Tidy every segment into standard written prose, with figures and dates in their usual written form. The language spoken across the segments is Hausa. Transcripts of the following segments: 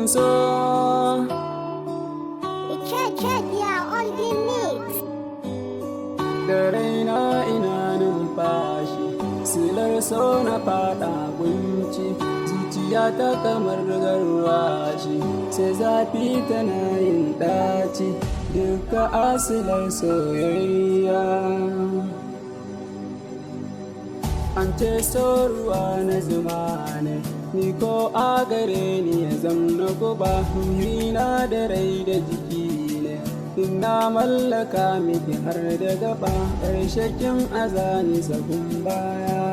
so. Check ya on the mix. Da raina ina numfashi, silar so na fada gunci, zuciya ta kamar garwashi, sai zafi tana yin ɗaci, duka asilar soyayya. An ce so ruwa na zuma ne, ni ko a gare ni ya zamna guba, ruhina da rai da jiki ne, ina mallaka miki har da gaba, ƙarshen azani sabon baya.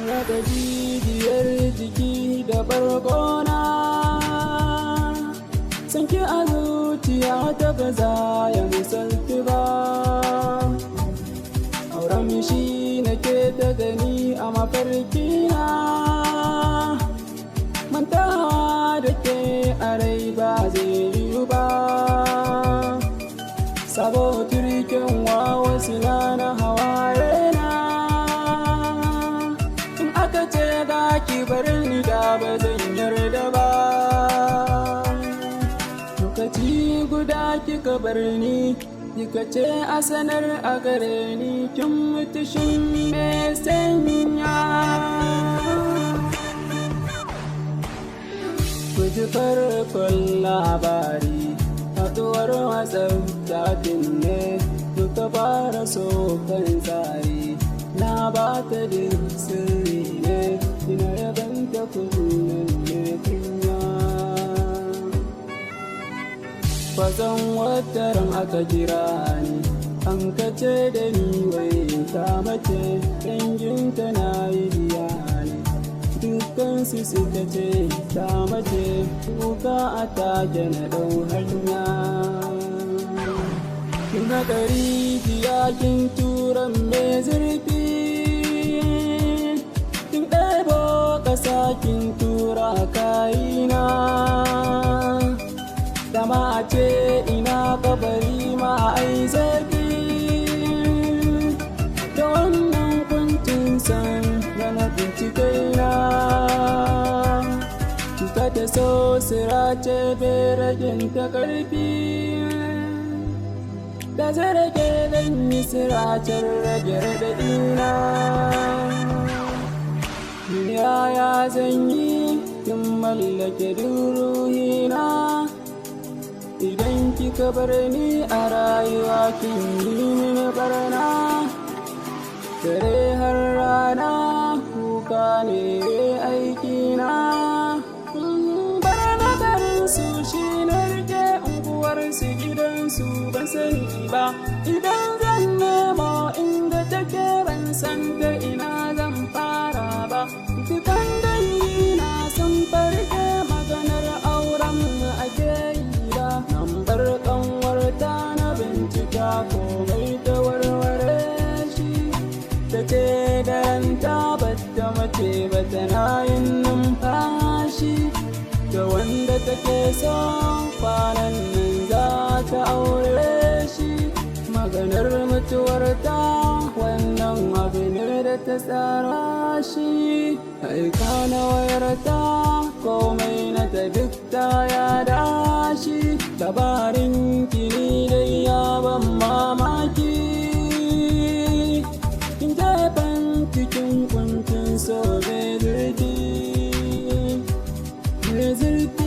Raka jijiyar jiki da bargona, sanki a zuciya ta gaza ya misalti ba. Auren shi nake ta gani a mafarkina, mantawa da ke a rai ba zai yiwu ba. Sabo turken wawa sila na hawaye na, in aka ce za ki bar ni da ba zan yarda ba. Lokaci guda kika bar ni, kika ce a sanar a gare ni, kin mutu shin me sanya. Ku ji farkon labari, haɗuwar WhatsApp chatin ne, muka fara so kan tsari, na ba ta duk sirri ne, ina yabanta kullum ne kunya. Kwazon wataran aka kira ni, an kace da ni wai ta mace, danginta na yi biya ne, dukansu suka ce ta mace, kuka a take na ɗau hanya. Kin haƙa rijiya kin turan mai zurfi, kin ɗaibo ƙasa kin tura kayina. Dama a ce ina kabari ma ai zafi, da wannan kuncin san da na bincikaina. Cuta ta so sirace beragin ta ƙarfi, da zai rage zan yi siracen rage raɗaɗina. Duniya ya zan yi kin mallake ruhina, idan kika bar ni a rayuwa kin yi mini barna. Dare har rana kuka ne aikina, barna garinsu shi na rike unguwarsu gidansu ban sani ba. Idan zan nemo inda take ban san ta ina zan fara ba. Dukan dangi na sun farke maganar auren mu ake yi ba. Nambar ƙanwarta na bincika komai ta warware shi, ta ce da ranta bata mace ba tana yin numfashi, da wanda take son kwanan nan za ta aure shi. Maganar mutuwarta wannan abu ne da ta tsara shi, aika na wayarta komai na ta duk ta yada shi. Labarin kini dai ya ban mamaki, kin jefan cikin kuncin so mai zurfi.